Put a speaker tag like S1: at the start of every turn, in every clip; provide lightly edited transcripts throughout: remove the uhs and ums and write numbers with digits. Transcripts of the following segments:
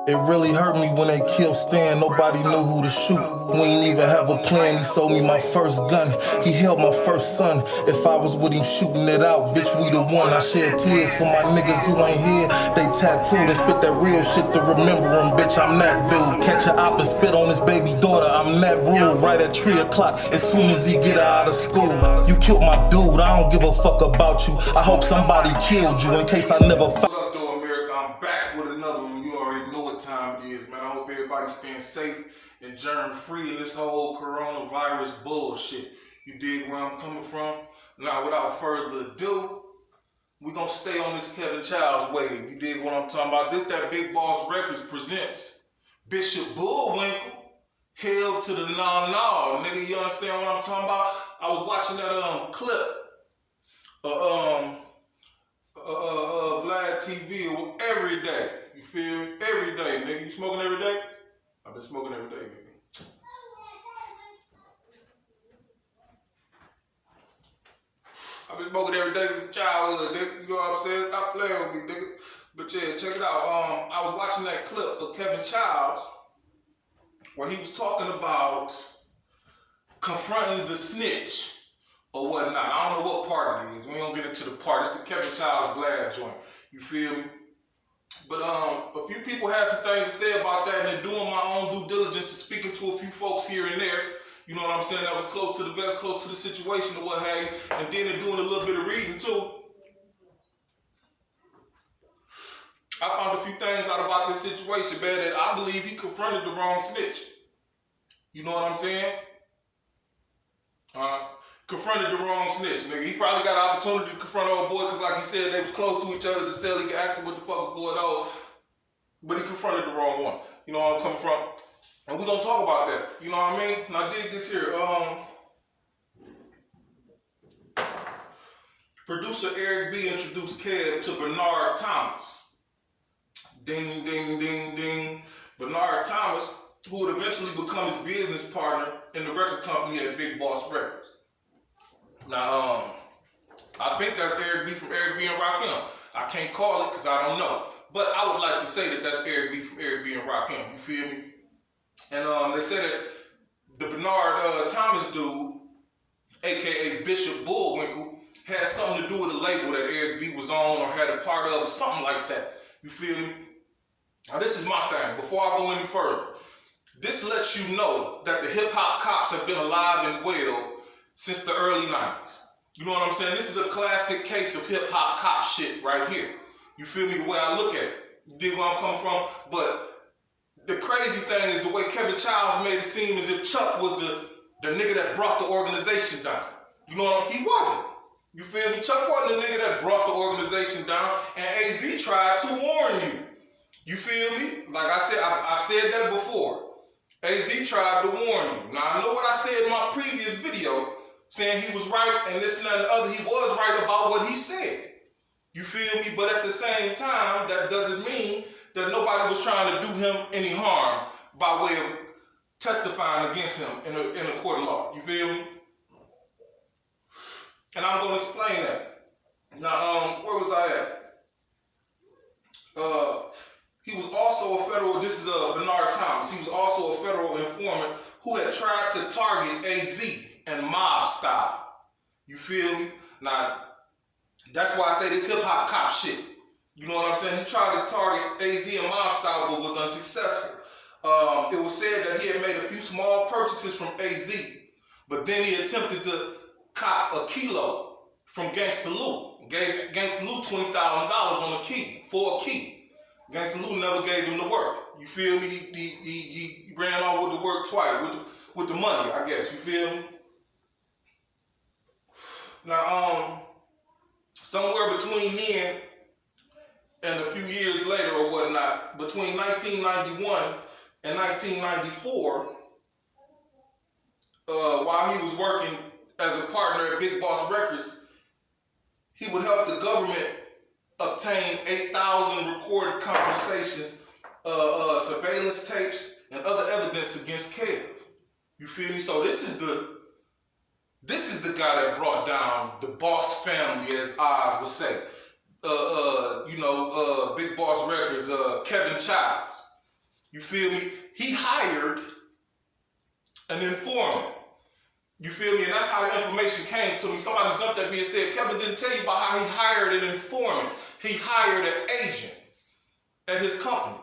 S1: It really hurt me when they killed Stan, nobody knew who to shoot. We ain't even have a plan, he sold me my first gun. He held my first son, if I was with him shooting it out, bitch we the one. I shed tears for my niggas who ain't here. They tattooed and spit that real shit to remember him, bitch I'm that dude. Catch a op and spit on his baby daughter, I'm that rule. Right at 3 o'clock, as soon as he get her out of school. You killed my dude, I don't give a fuck about you. I hope somebody killed you in case I never
S2: What up though, America? I'm back with another one. You already know what time it is, man. I hope everybody's staying safe and germ-free in this whole coronavirus bullshit. You dig where I'm coming from? Now, without further ado, we gonna stay on this Kevin Childs wave. You dig what I'm talking about? This that Big Boss Records presents Bishop Bullwinkle held to the no, nigga. You understand what I'm talking about? I was watching that clip Vlad TV every day. You feel me? Every day, nigga. You smoking every day? I've been smoking every day, nigga. I've been smoking every day since childhood, nigga. You know what I'm saying? Stop playing with me, nigga. But yeah, check it out. I was watching that clip of Kevin Childs where he was talking about confronting the snitch or whatnot. I don't know what part it is. We don't get into the part. It's the Kevin Childs Vlad joint. You feel me? But a few people had some things to say about that, and they're doing my own due diligence and speaking to a few folks here and there. You know what I'm saying? That was close to the vest, close to the situation or what have you. And then they're doing a little bit of reading too. I found a few things out about this situation, man, that I believe he confronted the wrong snitch. You know what I'm saying? Confronted the wrong snitch, nigga. He probably got an opportunity to confront old boy because, like he said, they was close to each other to sell. He could ask him what the fuck was going on, but he confronted the wrong one. You know where I'm coming from? And we're gonna talk about that. You know what I mean? Now, dig this here. Producer Eric B introduced Kev to Bernard Thomas. Ding, ding, ding, ding. Bernard Thomas, who would eventually become his business partner in the record company at Big Boss Records. Now, I think that's Eric B from Eric B and Rakim. I can't call it because I don't know. But I would like to say that that's Eric B from Eric B and Rakim. You feel me? And they said that the Bernard Thomas dude, a.k.a. Bishop Bullwinkle, had something to do with a label that Eric B was on or had a part of or something like that. You feel me? Now, this is my thing. Before I go any further, this lets you know that the hip-hop cops have been alive and well since the early 90s. You know what I'm saying? This is a classic case of hip-hop cop shit right here. You feel me? The way I look at it. You dig where I'm coming from? But the crazy thing is the way Kevin Childs made it seem as if Chuck was the nigga that brought the organization down. You know what I mean? He wasn't. You feel me? Chuck wasn't the nigga that brought the organization down, and AZ tried to warn you. You feel me? Like I said that before. AZ tried to warn you. Now, I know what I said in my previous video, saying he was right and this and that and the other. He was right about what he said. You feel me? But at the same time, that doesn't mean that nobody was trying to do him any harm by way of testifying against him in a court of law. You feel me? And I'm going to explain that. Now, where was I at? He was also a federal, this is Bernard Thomas, he was also a federal informant who had tried to target AZ and mob style. You feel me? Now, that's why I say this hip-hop cop shit. You know what I'm saying? He tried to target AZ and mob style, but was unsuccessful. It was said that he had made a few small purchases from AZ, but then he attempted to cop a kilo from Gangsta Lou. Gave Gangsta Lou $20,000 on a key, for a key. Gangsta Lou never gave him the work. You feel me? He ran off with the work twice, with the money, I guess. You feel me? Now, somewhere between then and a few years later or whatnot, between 1991 and 1994, while he was working as a partner at Big Boss Records, he would help the government obtain 8,000 recorded conversations, surveillance tapes, and other evidence against Kev. You feel me? So this is the guy that brought down the Boss family, as Oz would say. Big Boss Records, Kevin Childs. You feel me? He hired an informant. You feel me? And that's how the information came to me. Somebody jumped at me and said, Kevin didn't tell you about how he hired an informant. He hired an agent at his company.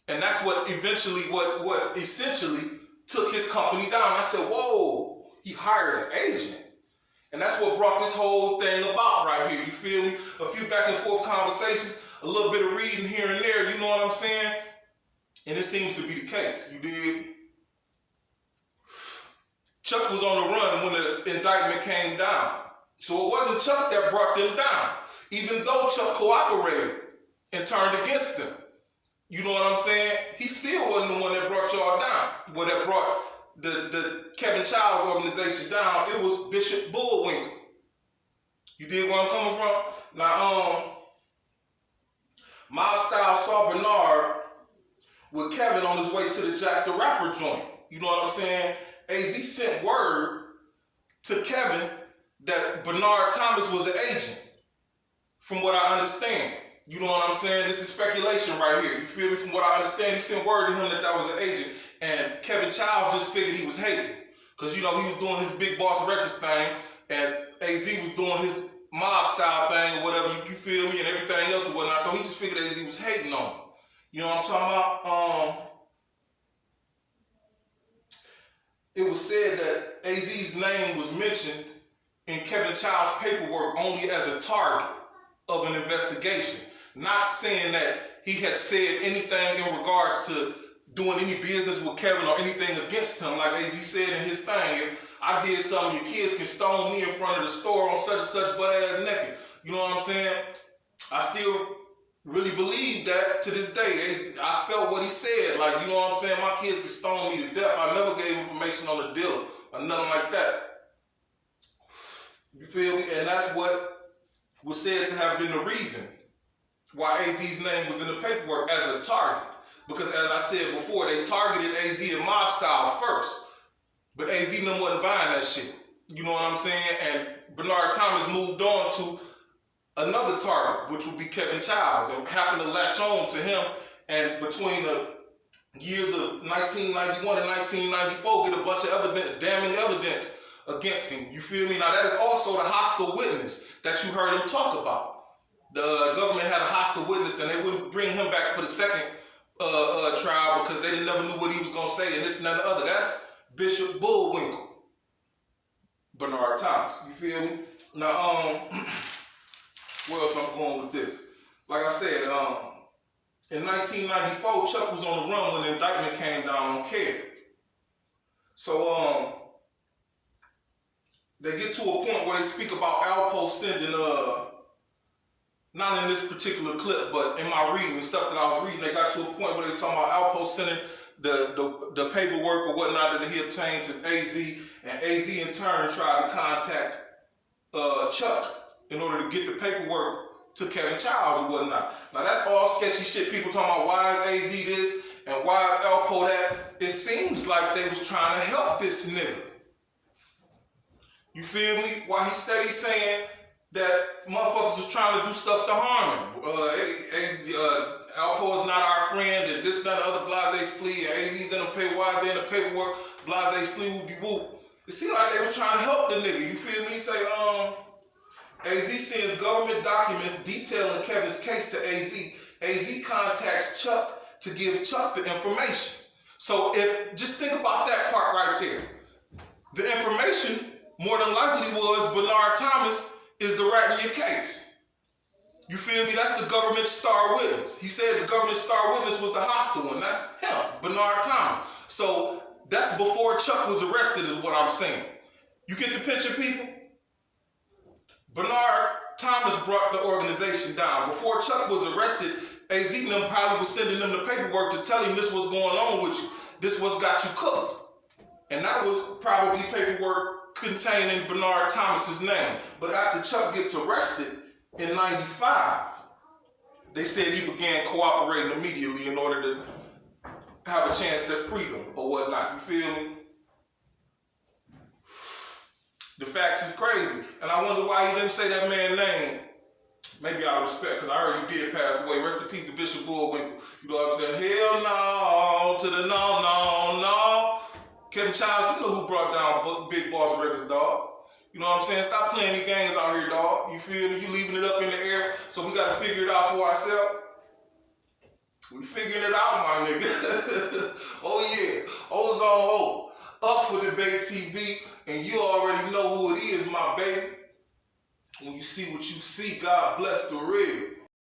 S2: And that's what eventually, what essentially took his company down. I said, whoa, he hired an agent. And that's what brought this whole thing about right here. You feel me? A few back and forth conversations, a little bit of reading here and there, you know what I'm saying? And it seems to be the case. You dig? Chuck was on the run when the indictment came down. So it wasn't Chuck that brought them down, even though Chuck cooperated and turned against them. You know what I'm saying? He still wasn't the one that brought y'all down. Well, that brought the Kevin Childs organization down. It was Bishop Bullwinkle. You dig where I'm coming from? Now, my style saw Bernard with Kevin on his way to the Jack the Rapper joint. You know what I'm saying? AZ sent word to Kevin that Bernard Thomas was an agent, from what I understand. You know what I'm saying? This is speculation right here. You feel me? From what I understand, he sent word to him that was an agent, and Kevin Childs just figured he was hating. Because, you know, he was doing his Big Boss Records thing, and AZ was doing his mob style thing or whatever, you feel me, and everything else or whatnot. So he just figured AZ was hating on him. You know what I'm talking about? It was said that AZ's name was mentioned in Kevin Childs' paperwork only as a target of an investigation. Not saying that he had said anything in regards to doing any business with Kevin or anything against him. Like AZ said in his thing, if I did something, your kids can stone me in front of the store on such and such butt ass naked. You know what I'm saying? I still really believe that to this day. I felt what he said. Like, you know what I'm saying? My kids can stone me to death. I never gave information on the dealer or nothing like that. You feel me? And that's what was said to have been the reason why AZ's name was in the paperwork as a target. Because as I said before, they targeted AZ and mob style first. But AZ them wasn't buying that shit. You know what I'm saying? And Bernard Thomas moved on to another target, which would be Kevin Childs, and happened to latch on to him. And between the years of 1991 and 1994, get a bunch of damning evidence against him. You feel me? Now, that is also the hostile witness that you heard him talk about. The government had a hostile witness, and they wouldn't bring him back for the second trial because they never knew what he was going to say, and this and that and the other. That's Bishop Bullwinkle, Bernard Thomas. You feel me? Now, where else I'm going with this? Like I said, in 1994, Chuck was on the run when the indictment came down on Kev. So, they get to a point where they speak about Alpo sending, not in this particular clip, but in my reading, the stuff that I was reading, they got to a point where they were talking about Alpo sending the paperwork or whatnot that he obtained to AZ, and AZ in turn tried to contact Chuck in order to get the paperwork to Kevin Childs or whatnot. Now that's all sketchy shit. People talking about why is AZ this and why Alpo that. It seems like they was trying to help this nigga. You feel me? While he steady saying that motherfuckers was trying to do stuff to harm him. Alpo is not our friend, and this, that, and the other, blase splee, and AZ's in the paperwork, why they in the paperwork, blase splee, whoop-de-whoop. It seemed like they was trying to help the nigga. You feel me? He say, AZ sends government documents detailing Kevin's case to AZ. AZ contacts Chuck to give Chuck the information. So just think about that part right there. The information, more than likely, was Bernard Thomas is the rat in your case. You feel me? That's the government star witness. He said the government star witness was the hostile one. That's him, Bernard Thomas. So that's before Chuck was arrested is what I'm saying. You get the picture, people? Bernard Thomas brought the organization down. Before Chuck was arrested, AZ and them probably was sending them the paperwork to tell him this was going on with you. This was got you cooked. And that was probably paperwork containing Bernard Thomas's name. But after Chuck gets arrested in 95, they said he began cooperating immediately in order to have a chance at freedom or whatnot. You feel me? The facts is crazy. And I wonder why he didn't say that man's name. Maybe out of respect, because I heard he did pass away. Rest in peace to Bishop Bullwinkle. You know what I'm saying? Hell no. to the no. Kevin Childs, you know who brought down Big Boss Records, dog. You know what I'm saying? Stop playing these games out here, dog. You feel me? You leaving it up in the air, so we gotta figure it out for ourselves. We figuring it out, my nigga. Oh yeah, Ozone O, up for debate TV, and you already know who it is, my baby. When you see what you see, God bless the real.